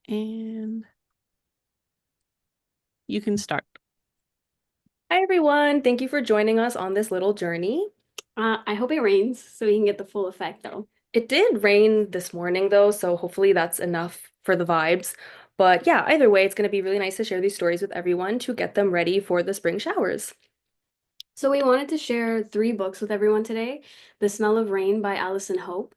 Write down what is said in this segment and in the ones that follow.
And you can start. Hi, everyone. Thank you for joining us on this little journey. I hope it rains so we can get the full effect though. It did rain this morning, though, so hopefully that's enough for the vibes. But yeah, either way, it's going to be really nice to share these stories with everyone to get them ready for the spring showers. So we wanted to share three books with everyone today. The Smell of Rain by Alison Hope,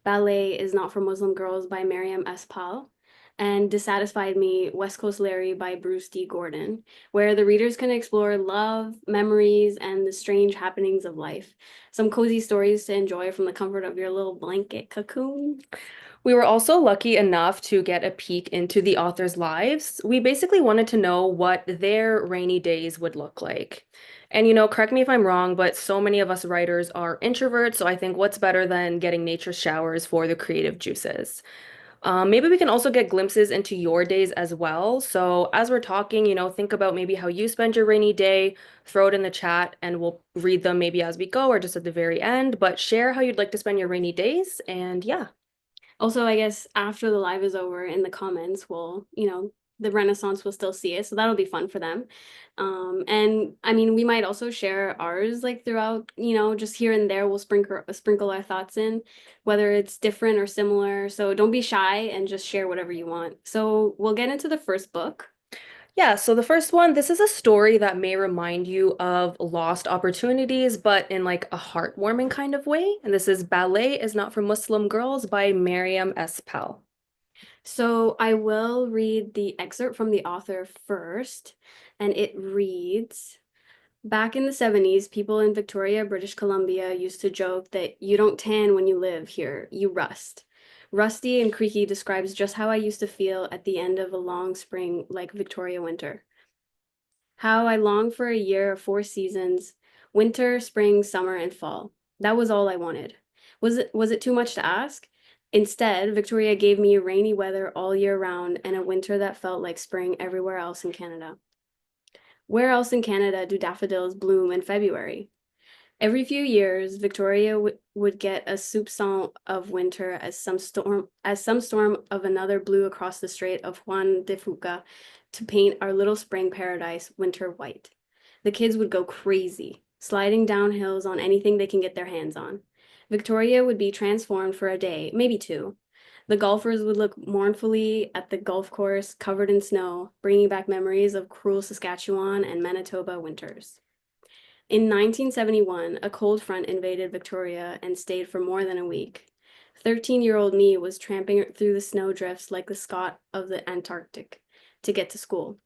Ballet is Not for Muslim Girls by Miriam S. Pal, and Dissatisfied Me, West Coast Larry by Bruce D. Gordon, where the readers can explore love, memories, and the strange happenings of life. Some cozy stories to enjoy from the comfort of your little blanket cocoon. We were also lucky enough to get a peek into the authors' lives. We basically wanted to know what their rainy days would look like. And correct me if I'm wrong, but so many of us writers are introverts, so I think what's better than getting nature showers for the creative juices? Maybe we can also get glimpses into your days as well. So as we're talking, think about maybe how you spend your rainy day, throw it in the chat, and we'll read them maybe as we go or just at the very end. But share how you'd like to spend your rainy days, and yeah. Also, I guess after the live is over in the comments, the Renaissance will still see it, so that'll be fun for them. And I mean, we might also share ours like throughout, just here and there, we'll sprinkle our thoughts in, whether it's different or similar. So don't be shy and just share whatever you want. So we'll get into the first book. Yeah, so the first one, this is a story that may remind you of lost opportunities, but in like a heartwarming kind of way. And this is Ballet is Not for Muslim Girls by Miriam S. Pell. So I will read the excerpt from the author first, and it reads. Back in the 70s, people in Victoria, British Columbia used to joke that you don't tan when you live here, you rust. Rusty and creaky describes just how I used to feel at the end of a long spring like Victoria winter. How I longed for a year of 4 seasons, winter, spring, summer, and fall. That was all I wanted. Was it too much to ask? Instead, Victoria gave me rainy weather all year round and a winter that felt like spring everywhere else in Canada. Where else in Canada do daffodils bloom in February? Every few years, Victoria would get a soupçon of winter as some storm of another blew across the Strait of Juan de Fuca to paint our little spring paradise winter white. The kids would go crazy, sliding down hills on anything they can get their hands on. Victoria would be transformed for a day, maybe two. The golfers would look mournfully at the golf course covered in snow, bringing back memories of cruel Saskatchewan and Manitoba winters. In 1971, a cold front invaded Victoria and stayed for more than a week. 13-year-old me was tramping through the snowdrifts like the Scot of the Antarctic to get to school.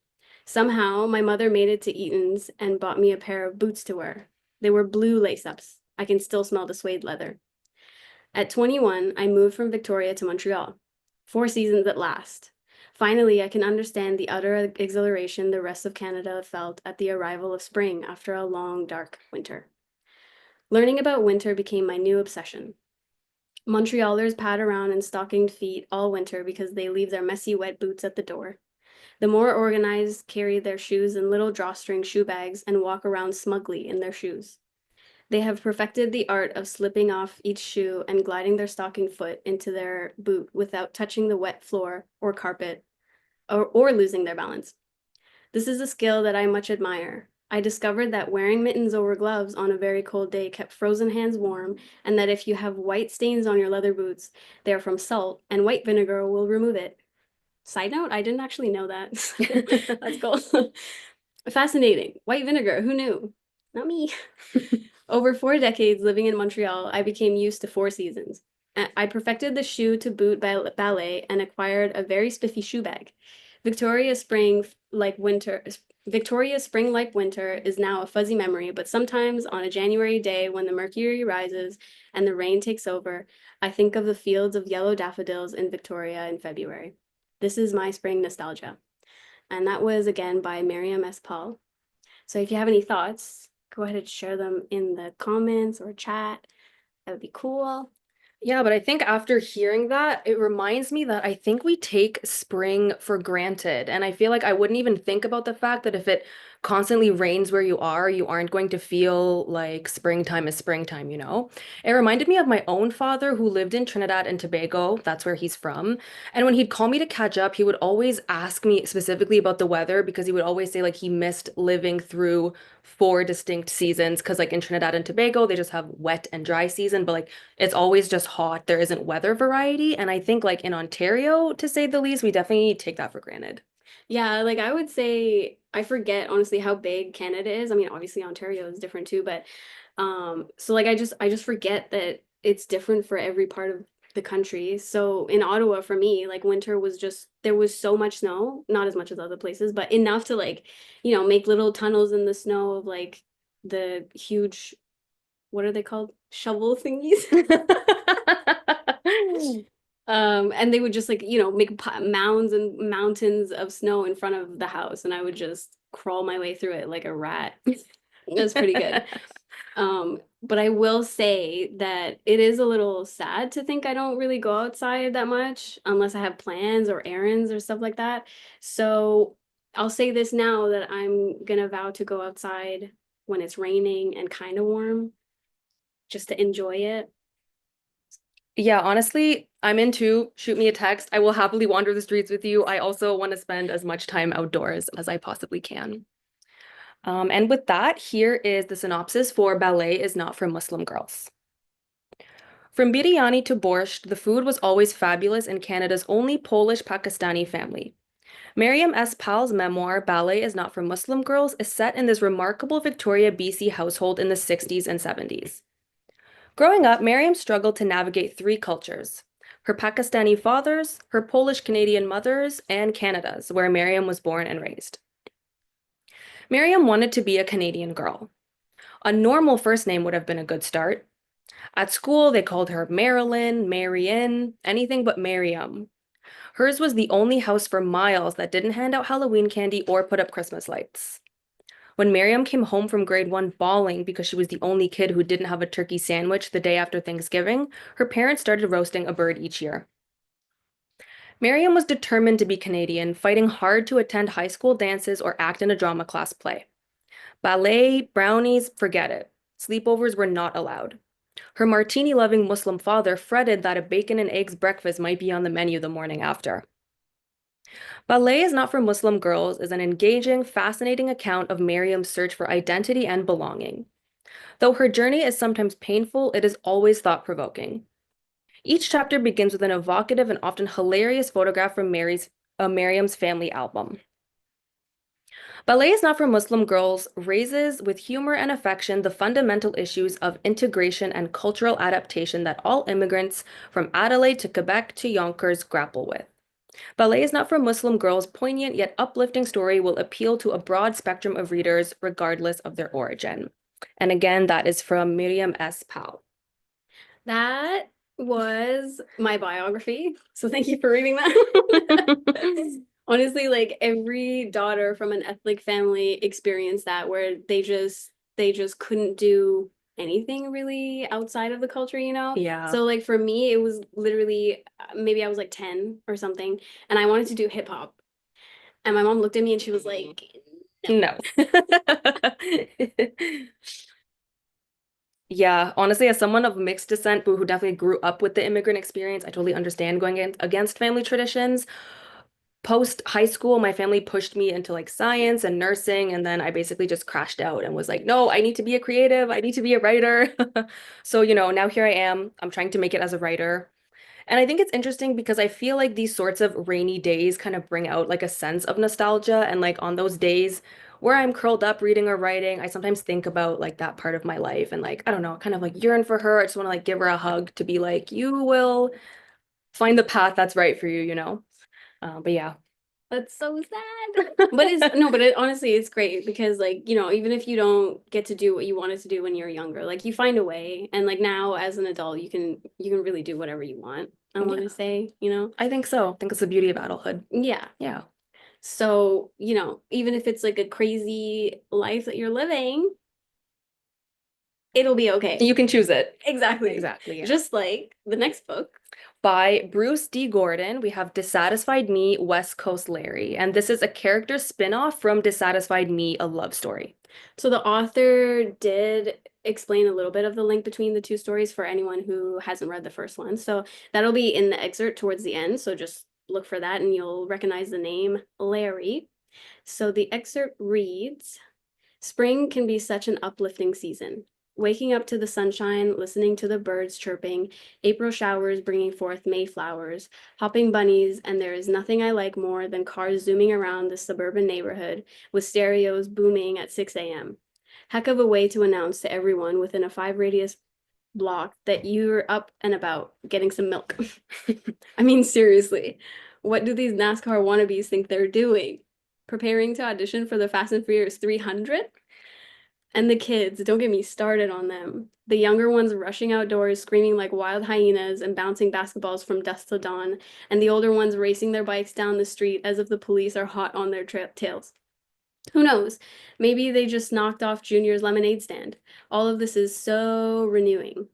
Somehow, my mother made it to Eaton's and bought me a pair of boots to wear. They were blue lace-ups. I can still smell the suede leather. At 21, I moved from Victoria to Montreal. 4 seasons at last. Finally, I can understand the utter exhilaration the rest of Canada felt at the arrival of spring after a long, dark winter. Learning about winter became my new obsession. Montrealers pad around in stockinged feet all winter because they leave their messy, wet boots at the door. The more organized carry their shoes in little drawstring shoe bags and walk around smugly in their shoes. They have perfected the art of slipping off each shoe and gliding their stocking foot into their boot without touching the wet floor or carpet or losing their balance. This is a skill that I much admire. I discovered that wearing mittens over gloves on a very cold day kept frozen hands warm, and that if you have white stains on your leather boots, they are from salt, and white vinegar will remove it. Side note, I didn't actually know that. That's cool. Fascinating. White vinegar, who knew? Not me. Over 4 decades living in Montreal, I became used to 4 seasons. I perfected the shoe to boot ballet and acquired a very spiffy shoe bag. Victoria's spring like winter Victoria's spring like winter is now a fuzzy memory, but sometimes on a January day when the mercury rises and the rain takes over, I think of the fields of yellow daffodils in Victoria in February. This is my spring nostalgia. And that was again by Miriam S. Paul. So if you have any thoughts, go ahead and share them in the comments or chat. That would be cool. Yeah, but I think after hearing that, it reminds me that I think we take spring for granted. And I feel like I wouldn't even think about the fact that if it constantly rains where you aren't going to feel like springtime is springtime, you know? It reminded me of my own father who lived in Trinidad and Tobago. That's where he's from. And when he'd call me to catch up, he would always ask me specifically about the weather because he would always say like he missed living through four distinct seasons because like in Trinidad and Tobago, they just have wet and dry season, but like it's always just hot. There isn't weather variety. And I think, like in Ontario, to say the least, we definitely take that for granted. Yeah, like I would say I forget honestly how big Canada is. I mean, obviously Ontario is different too, but so like I just forget that it's different for every part of the country. So in Ottawa for me, like winter was just there was so much snow, not as much as other places, but enough to like, make little tunnels in the snow of like the huge, what are they called? Shovel thingies. And they would just like, make mounds and mountains of snow in front of the house, and I would just crawl my way through it like a rat. It was pretty good. But I will say that it is a little sad to think I don't really go outside that much unless I have plans or errands or stuff like that. So I'll say this now that I'm gonna vow to go outside when it's raining and kind of warm just to enjoy it. Yeah, honestly, I'm into shoot me a text. I will happily wander the streets with you. I also want to spend as much time outdoors as I possibly can. And with that, here is the synopsis for Ballet is Not for Muslim Girls. From biryani to borscht, the food was always fabulous in Canada's only Polish-Pakistani family. Miriam S. Powell's memoir, Ballet is Not for Muslim Girls, is set in this remarkable Victoria, BC household in the 60s and 70s. Growing up, Miriam struggled to navigate three cultures: her Pakistani father's, her Polish Canadian mother's, and Canada's, where Miriam was born and raised. Miriam wanted to be a Canadian girl. A normal first name would have been a good start. At school, they called her Marilyn, Marian, anything but Miriam. Hers was the only house for miles that didn't hand out Halloween candy or put up Christmas lights. When Miriam came home from grade one bawling because she was the only kid who didn't have a turkey sandwich the day after Thanksgiving, her parents started roasting a bird each year. Miriam was determined to be Canadian, fighting hard to attend high school dances or act in a drama class play. Ballet, brownies, forget it. Sleepovers were not allowed. Her martini-loving Muslim father fretted that a bacon and eggs breakfast might be on the menu the morning after. Ballet is Not for Muslim Girls is an engaging, fascinating account of Miriam's search for identity and belonging. Though her journey is sometimes painful, it is always thought-provoking. Each chapter begins with an evocative and often hilarious photograph from Miriam's family album. Ballet is Not for Muslim Girls raises with humor and affection the fundamental issues of integration and cultural adaptation that all immigrants from Adelaide to Quebec to Yonkers grapple with. Ballet is Not for Muslim Girls' poignant yet uplifting story will appeal to a broad spectrum of readers regardless of their origin. And again, that is from Miriam S. Powell. That was my biography. So thank you for reading that. Honestly, like every daughter from an ethnic family experienced that where they just couldn't do anything really outside of the culture, you know? Yeah. So like for me, it was literally maybe I was like 10 or something, and I wanted to do hip hop. And my mom looked at me and she was like, no. No. Yeah, honestly, as someone of mixed descent, but who definitely grew up with the immigrant experience, I totally understand going against family traditions. Post high school, my family pushed me into like science and nursing, and then I basically just crashed out and was like, no, I need to be a creative. I need to be a writer. So, now here I am. I'm trying to make it as a writer. And I think it's interesting because I feel like these sorts of rainy days kind of bring out like a sense of nostalgia. And like on those days where I'm curled up reading or writing, I sometimes think about like that part of my life and like, I don't know, kind of like yearn for her. I just want to like give her a hug to be like, you will find the path that's right for you, you know? But yeah. That's so sad. But it's no, but honestly, it's great because like, even if you don't get to do what you wanted to do when you're younger, like you find a way. And like now as an adult, you can really do whatever you want, I want to Yeah, say, I think so. I think it's the beauty of adulthood. Yeah. Yeah. So, even if it's like a crazy life that you're living, It'll be okay. You can choose it. Exactly. Exactly, yeah. Just like the next book. By Bruce D. Gordon, we have Dissatisfied Me, West Coast Larry. And this is a character spin-off from Dissatisfied Me, a love story. So the author did explain a little bit of the link between the two stories for anyone who hasn't read the first one. So that'll be in the excerpt towards the end. So just look for that and you'll recognize the name Larry. So the excerpt reads, Spring can be such an uplifting season. Waking up to the sunshine, listening to the birds chirping, April showers bringing forth May flowers, hopping bunnies, and there is nothing I like more than cars zooming around the suburban neighborhood with stereos booming at 6 a.m. Heck of a way to announce to everyone within a 5 radius block that you're up and about getting some milk. I mean, seriously, what do these NASCAR wannabes think they're doing? Preparing to audition for the Fast and Furious 300? And the kids, don't get me started on them. The younger ones rushing outdoors, screaming like wild hyenas and bouncing basketballs from dusk to dawn, and the older ones racing their bikes down the street as if the police are hot on their tails. Who knows? Maybe they just knocked off Junior's lemonade stand. All of this is so renewing.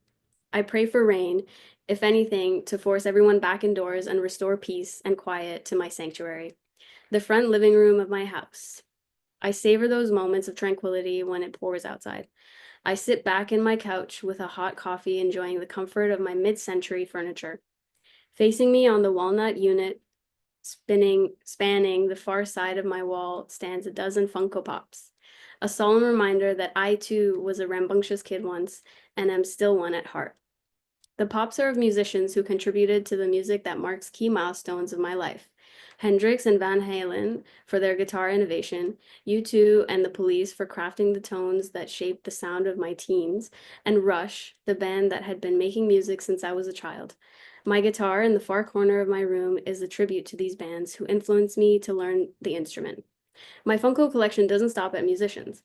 I pray for rain, if anything, to force everyone back indoors and restore peace and quiet to my sanctuary, the front living room of my house. I savor those moments of tranquility when it pours outside. I sit back in my couch with a hot coffee, enjoying the comfort of my mid-century furniture. Facing me on the walnut unit, spanning the far side of my wall, stands a dozen Funko Pops. A solemn reminder that I too was a rambunctious kid once, and am still one at heart. The Pops are of musicians who contributed to the music that marks key milestones of my life. Hendrix and Van Halen for their guitar innovation, U2 and the Police for crafting the tones that shaped the sound of my teens, and Rush, the band that had been making music since I was a child. My guitar in the far corner of my room is a tribute to these bands who influenced me to learn the instrument. My Funko collection doesn't stop at musicians.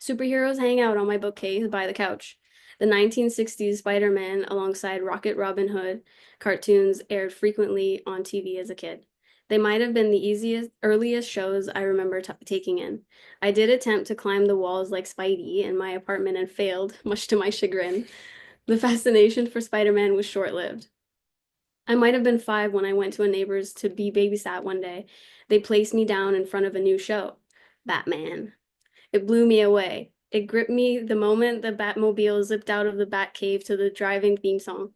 Superheroes hang out on my bookcase by the couch. The 1960s Spider-Man alongside Rocket Robin Hood cartoons aired frequently on TV as a kid. They might have been the earliest shows I remember taking in. I did attempt to climb the walls like Spidey in my apartment and failed, much to my chagrin. The fascination for Spider-Man was short-lived. I might have been 5 when I went to a neighbor's to be babysat one day. They placed me down in front of a new show, Batman. It blew me away. It gripped me the moment the Batmobile zipped out of the Batcave to the driving theme song.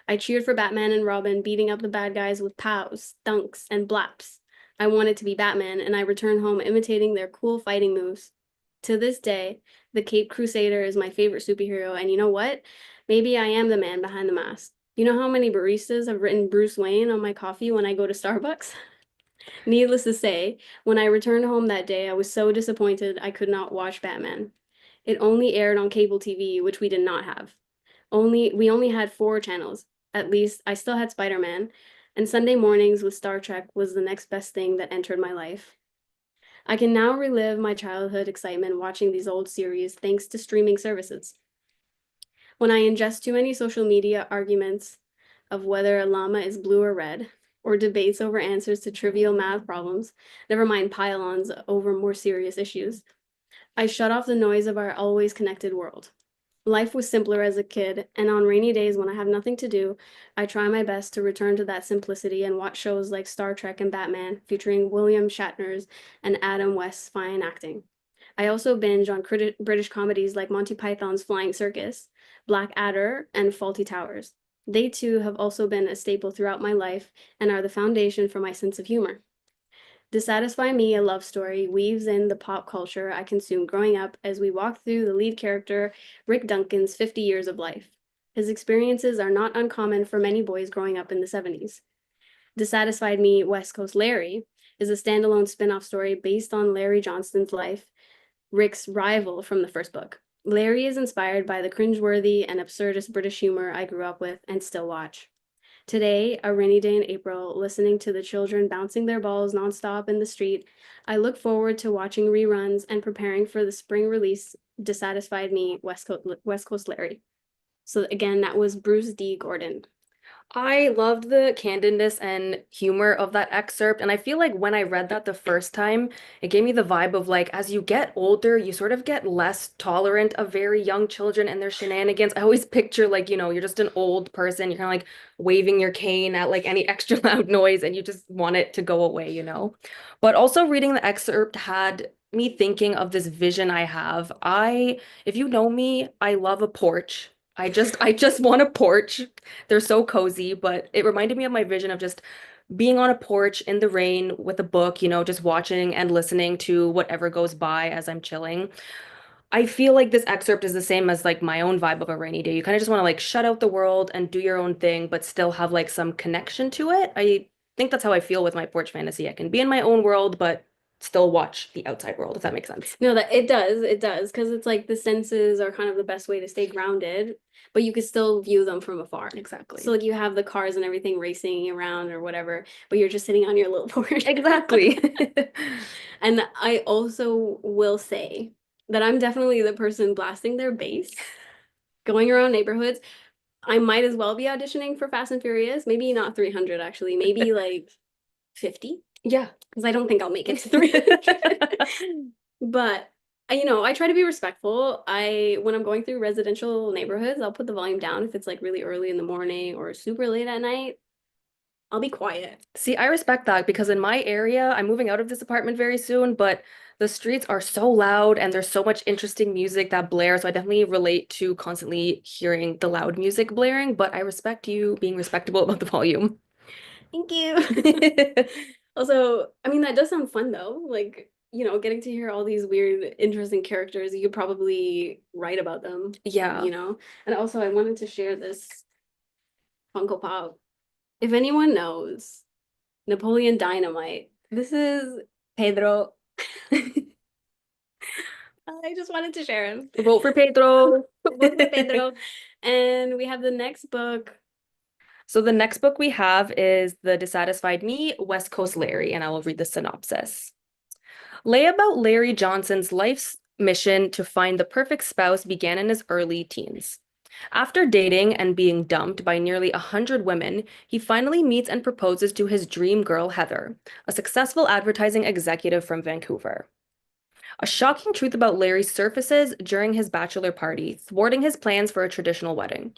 I cheered for Batman and Robin, beating up the bad guys with pows, dunks, and blaps. I wanted to be Batman, and I returned home imitating their cool fighting moves. To this day, the Cape Crusader is my favorite superhero, and you know what? Maybe I am the man behind the mask. You know how many baristas have written Bruce Wayne on my coffee when I go to Starbucks? Needless to say, when I returned home that day, I was so disappointed I could not watch Batman. It only aired on cable TV, which we did not have. We only had 4 channels. At least I still had Spider-Man, and Sunday mornings with Star Trek was the next best thing that entered my life. I can now relive my childhood excitement watching these old series thanks to streaming services. When I ingest too many social media arguments of whether a llama is blue or red, or debates over answers to trivial math problems, never mind pile-ons over more serious issues, I shut off the noise of our always connected world. Life was simpler as a kid, and on rainy days when I have nothing to do, I try my best to return to that simplicity and watch shows like Star Trek and Batman, featuring William Shatner's and Adam West's fine acting. I also binge on British comedies like Monty Python's Flying Circus, Black Adder, and Faulty Towers. They too have also been a staple throughout my life and are the foundation for my sense of humor. Dissatisfy Me, a love story, weaves in the pop culture I consumed growing up as we walk through the lead character, Rick Duncan's 50 years of life. His experiences are not uncommon for many boys growing up in the 70s. Dissatisfied Me, West Coast Larry is a standalone spin-off story based on Larry Johnston's life, Rick's rival from the first book. Larry is inspired by the cringeworthy and absurdist British humor I grew up with and still watch. Today, a rainy day in April, listening to the children bouncing their balls nonstop in the street, I look forward to watching reruns and preparing for the spring release, Dissatisfied Me, West Coast Larry. So again, that was Bruce D. Gordon. I loved the candidness and humor of that excerpt. And I feel like when I read that the first time, it gave me the vibe of like, as you get older, you sort of get less tolerant of very young children and their shenanigans. I always picture like, you're just an old person. You're kind of like waving your cane at like any extra loud noise and you just want it to go away. But also reading the excerpt had me thinking of this vision I have. If you know me, I love a porch. I just want a porch. They're so cozy, but it reminded me of my vision of just being on a porch in the rain with a book, just watching and listening to whatever goes by as I'm chilling. I feel like this excerpt is the same as like my own vibe of a rainy day. You kind of just want to like shut out the world and do your own thing, but still have like some connection to it. I think that's how I feel with my porch fantasy. I can be in my own world, but still watch the outside world, if that makes sense. No, that it does, because it's like the senses are kind of the best way to stay grounded, but you can still view them from afar. So Exactly. like you have the cars and everything racing around or whatever, but you're just sitting on your little porch. Exactly. And I also will say that I'm definitely the person blasting their bass, going around neighborhoods. I might as well be auditioning for Fast and Furious. Maybe not 300 actually, maybe like 50, Yeah. because I don't think I'll make it to 300. But I try to be respectful. When I'm going through residential neighborhoods, I'll put the volume down if it's like really early in the morning or super late at night. I'll be quiet. See, I respect that because in my area, I'm moving out of this apartment very soon, but the streets are so loud and there's so much interesting music that blares. So I definitely relate to constantly hearing the loud music blaring, but I respect you being respectable about the volume. Thank you. Also, I mean, that does sound fun though. Like, getting to hear all these weird, interesting characters. You could probably write about them, Yeah. you know? And also, I wanted to share this Funko Pop. If anyone knows Napoleon Dynamite, this is Pedro. I just wanted to share him. Vote for Pedro. Vote for Pedro. And we have the next book. So the next book we have is The Dissatisfied Me, West Coast Larry, and I will read the synopsis. Lay about Larry Johnson's life's mission to find the perfect spouse began in his early teens. After dating and being dumped by nearly 100 women, he finally meets and proposes to his dream girl, Heather, a successful advertising executive from Vancouver. A shocking truth about Larry surfaces during his bachelor party, thwarting his plans for a traditional wedding.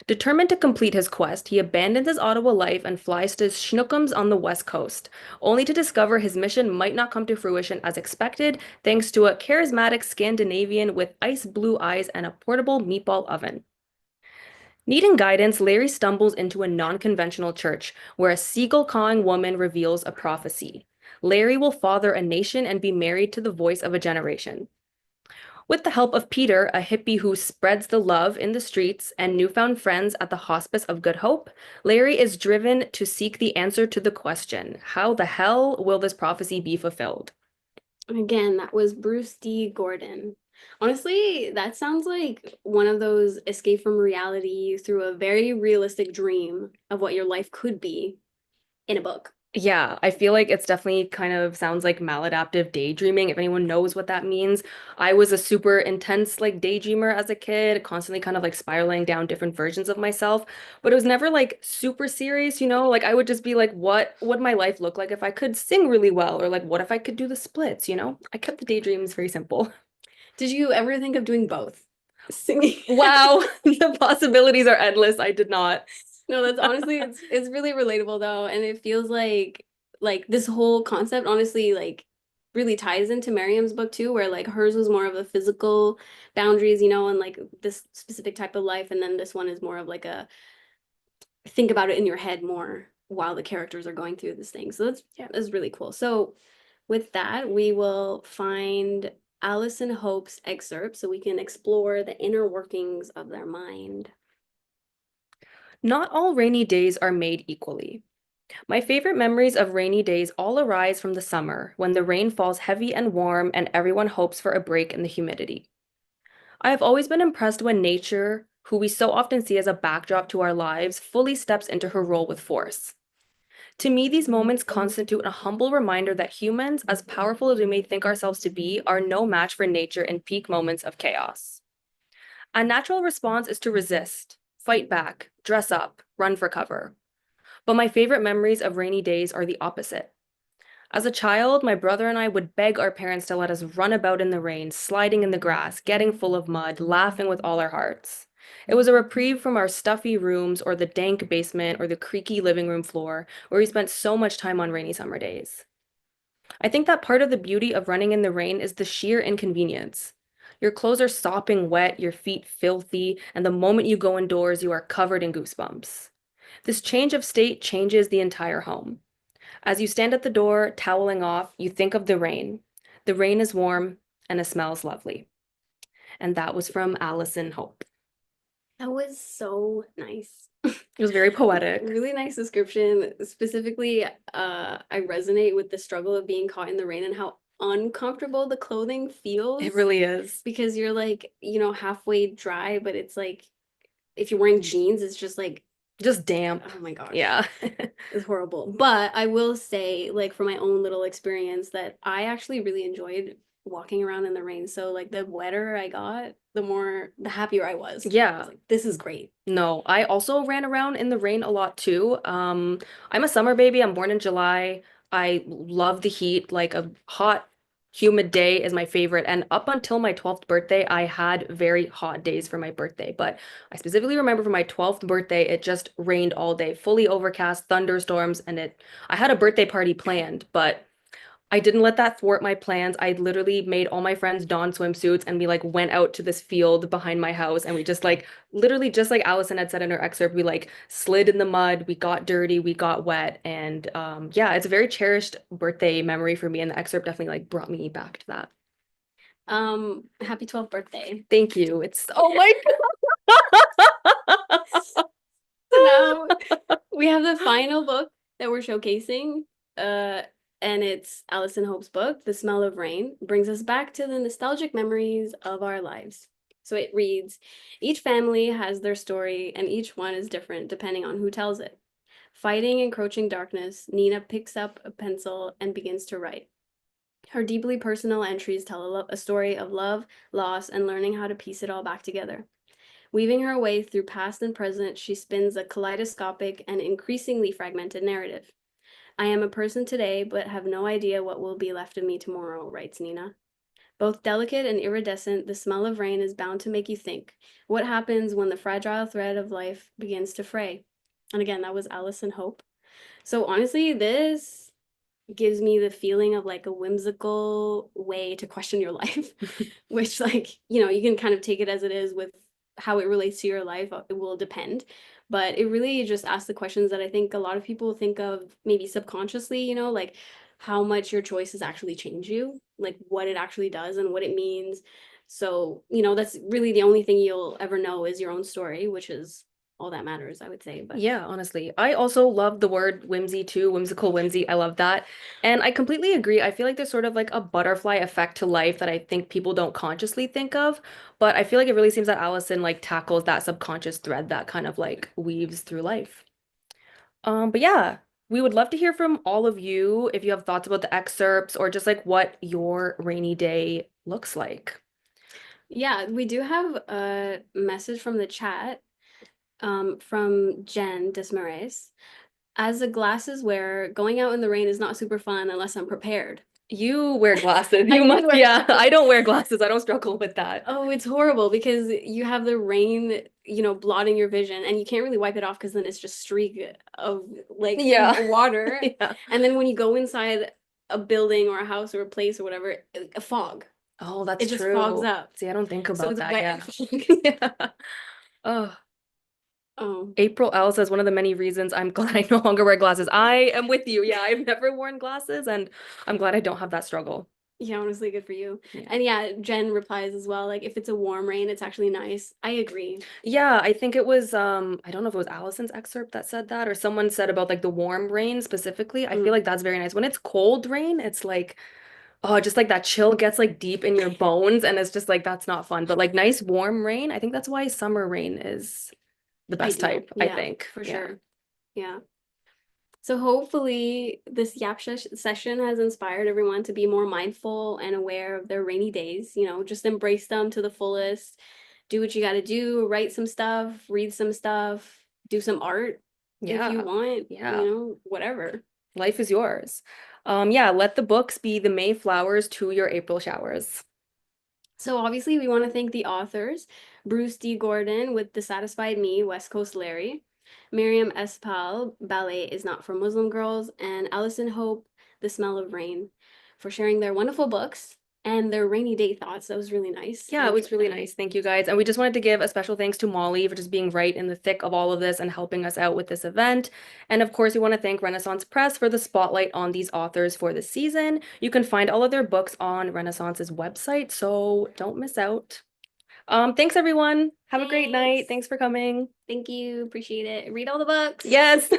Determined to complete his quest, he abandons his Ottawa life and flies to Schnookums on the west coast, only to discover his mission might not come to fruition as expected, thanks to a charismatic Scandinavian with ice blue eyes and a portable meatball oven. Needing guidance, Larry stumbles into a non-conventional church where a seagull-cawing woman reveals a prophecy. Larry will father a nation and be married to the voice of a generation. With the help of Peter, a hippie who spreads the love in the streets, and newfound friends at the Hospice of Good Hope, Larry is driven to seek the answer to the question, how the hell will this prophecy be fulfilled? Again, that was Bruce D. Gordon. Honestly, that sounds like one of those escape from reality through a very realistic dream of what your life could be in a book. Yeah, I feel like it's definitely kind of sounds like maladaptive daydreaming, if anyone knows what that means. I was a super intense like daydreamer as a kid, constantly kind of like spiraling down different versions of myself, but it was never like super serious. Like I would just be like, what would my life look like if I could sing really well? Or like what if I could do the splits? I kept the daydreams very simple. Did you ever think of doing both? Singing. Wow, the possibilities are endless. I did not. No, that's honestly it's really relatable though, and it feels like this whole concept honestly like really ties into Miriam's book too, where like hers was more of the physical boundaries, and like this specific type of life, and then this one is more of like a think about it in your head more while the characters are going through this thing. So that's really cool. So with that, we will find Allison Hope's excerpt so we can explore the inner workings of their mind. Not all rainy days are made equally. My favorite memories of rainy days all arise from the summer, when the rain falls heavy and warm and everyone hopes for a break in the humidity. I have always been impressed when nature, who we so often see as a backdrop to our lives, fully steps into her role with force. To me, these moments constitute a humble reminder that humans, as powerful as we may think ourselves to be, are no match for nature in peak moments of chaos. A natural response is to resist, fight back, dress up, run for cover. But my favorite memories of rainy days are the opposite. As a child, my brother and I would beg our parents to let us run about in the rain, sliding in the grass, getting full of mud, laughing with all our hearts. It was a reprieve from our stuffy rooms or the dank basement or the creaky living room floor where we spent so much time on rainy summer days. I think that part of the beauty of running in the rain is the sheer inconvenience. Your clothes are sopping wet, your feet filthy, and the moment you go indoors, you are covered in goosebumps. This change of state changes the entire home. As you stand at the door, toweling off, you think of the rain. The rain is warm and it smells lovely. And that was from Allison Hope. That was so nice. It was very poetic. Really nice description. Specifically, I resonate with the struggle of being caught in the rain and how uncomfortable the clothing It feels really is. because you're like, halfway dry, but it's like if you're wearing jeans, it's just like, Just damp. oh my gosh, Yeah. it's horrible. But I will say, like, from my own little experience, that I actually really enjoyed walking around in the rain. So, like, the wetter I got, the happier I was. I Yeah. was like, this is great. No, I also ran around in the rain a lot too. I'm a summer baby. I'm born in July. I love the heat. Like a hot, humid day is my favorite. And up until my 12th birthday, I had very hot days for my birthday. But I specifically remember for my 12th birthday, it just rained all day, fully overcast, thunderstorms, and I had a birthday party planned, but I didn't let that thwart my plans. I literally made all my friends don swimsuits and we like went out to this field behind my house and we just like literally just like Allison had said in her excerpt, we like slid in the mud, we got dirty, we got wet. And yeah, it's a very cherished birthday memory for me and the excerpt definitely like brought me back to that. Happy 12th birthday. Thank you. It's oh my So now we have the final book that we're showcasing. Uh, and it's Alison Hope's book, The Smell of Rain, brings us back to the nostalgic memories of our lives. So it reads, each family has their story, and each one is different depending on who tells it. Fighting encroaching darkness, Nina picks up a pencil and begins to write. Her deeply personal entries tell a story of love, loss, and learning how to piece it all back together. Weaving her way through past and present, she spins a kaleidoscopic and increasingly fragmented narrative. I am a person today, but have no idea what will be left of me tomorrow, writes Nina. Both delicate and iridescent, the smell of rain is bound to make you think. What happens when the fragile thread of life begins to fray? And again, that was Alison Hope. So honestly, this gives me the feeling of like a whimsical way to question your life, which like, you can kind of take it as it is with how it relates to your life. It will depend. But it really just asks the questions that I think a lot of people think of maybe subconsciously, like how much your choices actually change you, like what it actually does and what it means. So, that's really the only thing you'll ever know is your own story, which is all that matters, I would say. But Yeah, honestly. I also love the word whimsy too, whimsical whimsy. I love that. And I completely agree. I feel like there's sort of like a butterfly effect to life that I think people don't consciously think of. But I feel like it really seems that Allison like tackles that subconscious thread that kind of like weaves through life. But yeah, we would love to hear from all of you if you have thoughts about the excerpts or just like what your rainy day looks like. yeah, we do have a message from the chat from Jen Desmarais. As a glasses wearer, going out in the rain is not super fun unless I'm prepared. You wear glasses. I You do must, wear yeah. glasses. I don't wear glasses. I don't struggle with that. Oh, it's horrible because you have the rain, blotting your vision and you can't really wipe it off because then it's just streak of like Yeah. water. Yeah. And then when you go inside a building or a house or a place or whatever, a fog. Oh, that's It just fogs true. up. See, I don't think So about it's that. wet. Yeah. Yeah. Oh, Oh, April L says one of the many reasons I'm glad I no longer wear glasses. I am with you. Yeah, I've never worn glasses and I'm glad I don't have that struggle. yeah, honestly, good for you. Yeah. And yeah, Jen replies as well, like if it's a warm rain, it's actually nice. I agree. Yeah, I think it was I don't know if it was Allison's excerpt that said that or someone said about like the warm rain specifically. I feel Mm, like that's very nice. When it's cold rain, it's like oh, just like that chill gets like deep in your bones and it's just like that's not fun. But like nice warm rain, I think that's why summer rain is the best ideal. type, I Yeah, think. for Yeah. sure. Yeah. So hopefully this session has inspired everyone to be more mindful and aware of their rainy days, just embrace them to the fullest. Do what you got to do, write some stuff, read some stuff, do some art. if you Yeah. want, Yeah. whatever. Life is yours. Yeah, let the books be the May flowers to your April showers. So obviously we want to thank the authors, Bruce D. Gordon with Dissatisfied Me, West Coast Larry, Miriam Espal, Ballet is Not for Muslim Girls, and Allison Hope, The Smell of Rain, for sharing their wonderful books and their rainy day thoughts. That was really nice. I Yeah, it was enjoyed really that. nice. Thank you guys. And we just wanted to give a special thanks to Molly for just being right in the thick of all of this and helping us out with this event. And of course, we want to thank Renaissance Press for the spotlight on these authors for this season. You can find all of their books on Renaissance's website, so don't miss out. Thanks everyone. Have a great night. Thanks. Thanks for coming. Thank you. Appreciate it. Read all the books. Yes.